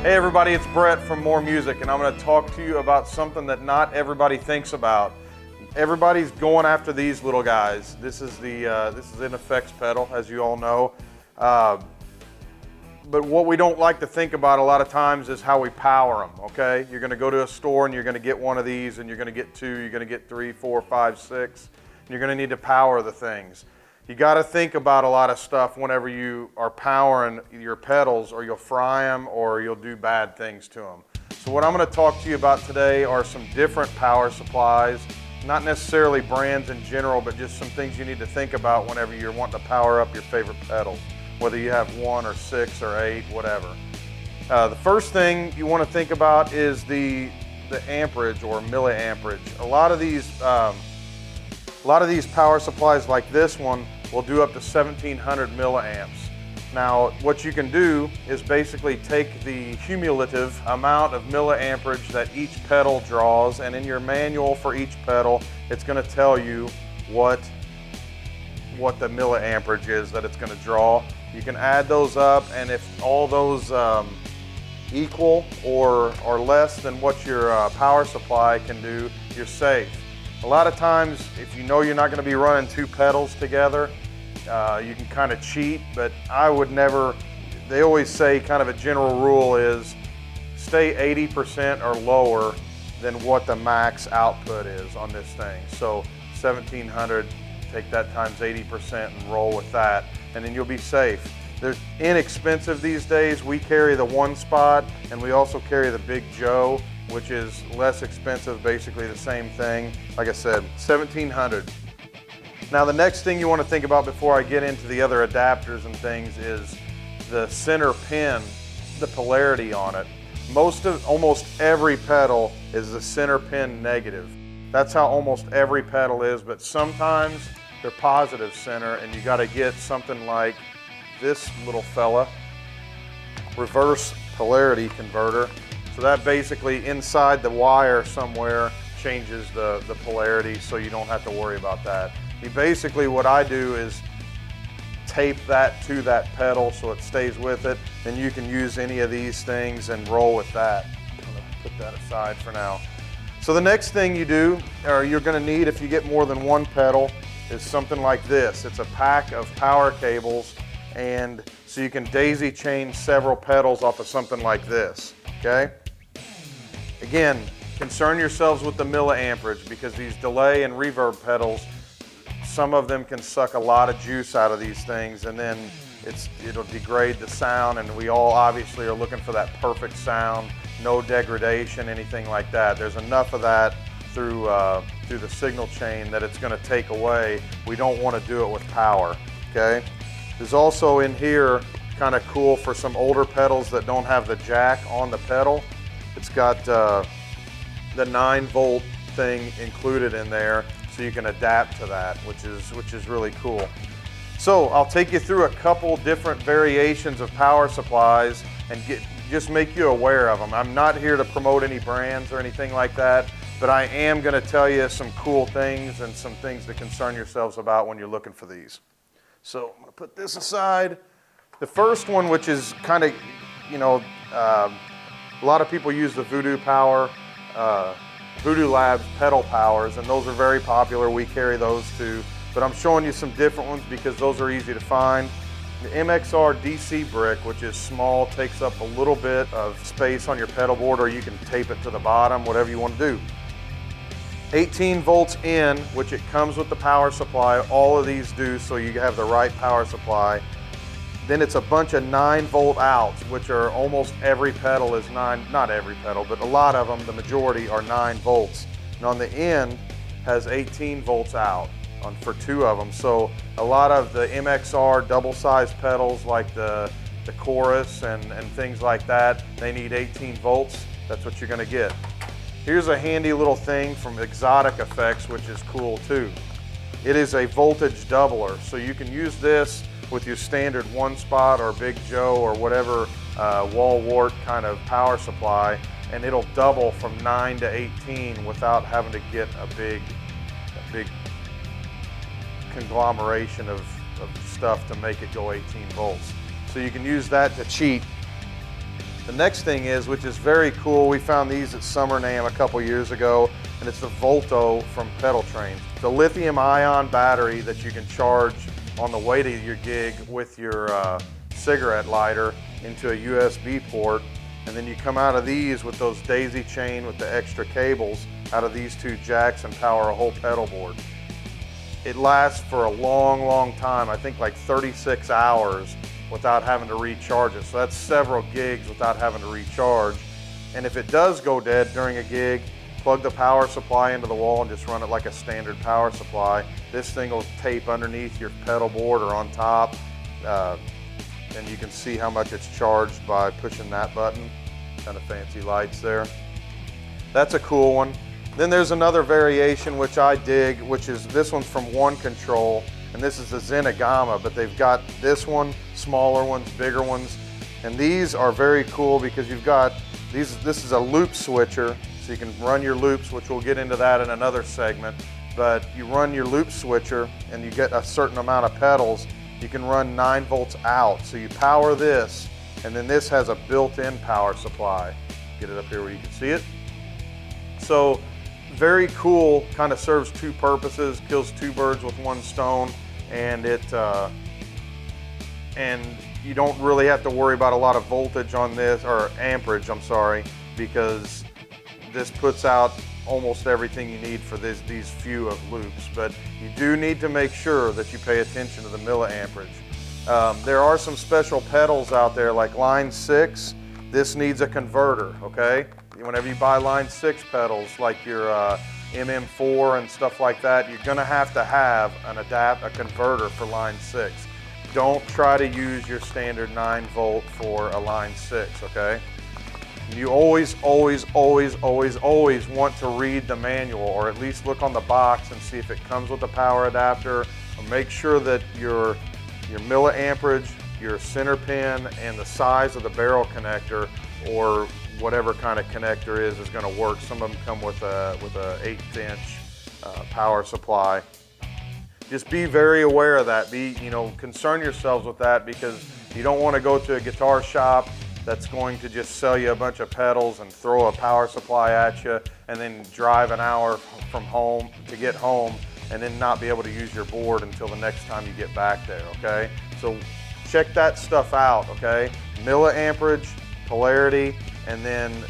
Hey everybody, it's Brett from More Music, and I'm going to talk to you about something that not everybody thinks about. Everybody's going after these little guys. This is an effects pedal, as you all know. But what we don't like to think about a lot of times is how we power them, okay? You're going to go to a store and you're going to get one of these, and you're going to get two, you're going to get 3, 4, 5, 6, and you're going to need to power the things. You got to think about a lot of stuff whenever you are powering your pedals, or you'll fry them or you'll do bad things to them. So what I'm going to talk to you about today are some different power supplies, not necessarily brands in general, but just some things you need to think about whenever you're wanting to power up your favorite pedals, whether you have 1 or 6 or 8, whatever. The first thing you want to think about is the amperage or milliamperage. A lot of these power supplies like this one will do up to 1700 milliamps. Now, what you can do is basically take the cumulative amount of milliamperage that each pedal draws, and in your manual for each pedal, it's going to tell you what the milliamperage is that it's going to draw. You can add those up, and if all those equal or less than what your power supply can do, you're safe. A lot of times, if you know you're not going to be running 2 pedals together, you can kind of cheat, but I would never. They always say kind of a general rule is stay 80% or lower than what the max output is on this thing. So 1700, take that times 80% and roll with that, and then you'll be safe. They're inexpensive these days. We carry the 1 spot, and we also carry the Big Joe, which is less expensive, basically the same thing. Like I said, 1700. Now the next thing you want to think about before I get into the other adapters and things is the center pin, the polarity on it. Almost every pedal is the center pin negative. That's how almost every pedal is, but sometimes they're positive center, and you got to get something like this little fella, reverse polarity converter. So that basically inside the wire somewhere changes the polarity, so you don't have to worry about that. Basically what I do is tape that to that pedal so it stays with it, and you can use any of these things and roll with that. I'm going to put that aside for now. So the next thing you do, or you're going to need if you get more than 1 pedal, is something like this. It's a pack of power cables, and so you can daisy chain several pedals off of something like this, okay? Again, concern yourselves with the milliamperage, because these delay and reverb pedals, some of them can suck a lot of juice out of these things, and then it'll degrade the sound, and we all obviously are looking for that perfect sound, no degradation, anything like that. There's enough of that through the signal chain that it's going to take away. We don't want to do it with power, okay? There's also in here, kind of cool for some older pedals that don't have the jack on the pedal. It's got the 9-volt thing included in there, so you can adapt to that, which is really cool. So I'll take you through a couple different variations of power supplies and just make you aware of them. I'm not here to promote any brands or anything like that, but I am going to tell you some cool things and some things to concern yourselves about when you're looking for these. So I'm going to put this aside. The first one, which is kind of, a lot of people use the Voodoo Power, Voodoo Labs pedal powers, and those are very popular. We carry those too, but I'm showing you some different ones because those are easy to find. The MXR DC brick, which is small, takes up a little bit of space on your pedal board, or you can tape it to the bottom, whatever you want to do. 18 volts in, which it comes with the power supply. All of these do, so you have the right power supply. Then it's a bunch of 9-volt outs, which are almost every pedal is 9, not every pedal, but a lot of them, the majority are 9 volts. And on the end has 18 volts out for 2 of them. So a lot of the MXR double-sized pedals like the Chorus and things like that, they need 18 volts. That's what you're going to get. Here's a handy little thing from Exotic Effects, which is cool too. It is a voltage doubler, so you can use this with your standard 1 spot or Big Joe or whatever wall wart kind of power supply, and it'll double from 9 to 18 without having to get a big conglomeration of stuff to make it go 18 volts. So you can use that to cheat. The next thing is, which is very cool, we found these at Summer NAMM a couple years ago, and it's the Volto from Pedal Trains. The lithium ion battery that you can charge on the way to your gig with your cigarette lighter into a USB port, and then you come out of these with those daisy chain with the extra cables out of these two jacks and power a whole pedal board. It lasts for a long, long time, I think like 36 hours without having to recharge it. So that's several gigs without having to recharge. And if it does go dead during a gig, plug the power supply into the wall and just run it like a standard power supply. This thing will tape underneath your pedal board or on top. And you can see how much it's charged by pushing that button. Kind of fancy lights there. That's a cool one. Then there's another variation which I dig, which is this one's from One Control, and this is the Zenigama, but they've got this one, smaller ones, bigger ones, and these are very cool because you've got these. This is a loop switcher, so you can run your loops, which we'll get into that in another segment. But you run your loop switcher, and you get a certain amount of pedals. You can run 9 volts out, so you power this, and then this has a built-in power supply. Get it up here where you can see it. So very cool, kind of serves two purposes, kills two birds with one stone, and and you don't really have to worry about a lot of voltage on this, or amperage, I'm sorry, because this puts out almost everything you need for these few of loops. But you do need to make sure that you pay attention to the milliamperage. There are some special pedals out there like Line 6. This needs a converter, okay? Whenever you buy Line 6 pedals like your MM4 and stuff like that, you're gonna have a converter for Line 6. Don't try to use your standard 9 volt for a Line 6, okay? You always want to read the manual, or at least look on the box and see if it comes with a power adapter, or make sure that your milliamperage, your center pin, and the size of the barrel connector, or whatever kind of connector is going to work. Some of them come with a 1/8" power supply. Just be very aware of that. Concern yourselves with that, because you don't want to go to a guitar shop that's going to just sell you a bunch of pedals and throw a power supply at you, and then drive an hour from home to get home, and then not be able to use your board until the next time you get back there, okay? So check that stuff out, okay? Milliamperage, polarity, and then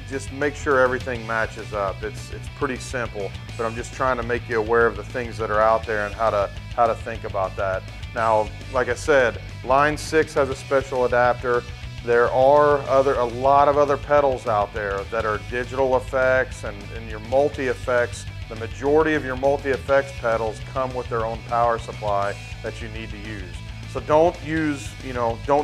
just make sure everything matches up. It's pretty simple, but I'm just trying to make you aware of the things that are out there and how to think about that. Now, like I said, Line 6 has a special adapter. There are a lot of other pedals out there that are digital effects and your multi-effects. The majority of your multi-effects pedals come with their own power supply that you need to use. So don't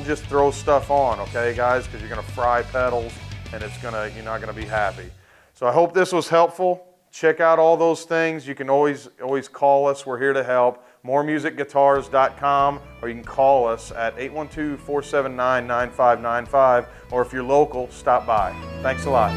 just throw stuff on, okay guys, because you're gonna fry pedals and you're not gonna be happy. So I hope this was helpful. Check out all those things. You can always call us. We're here to help. moremusicguitars.com, or you can call us at 812-479-9595, or if you're local, stop by. Thanks a lot.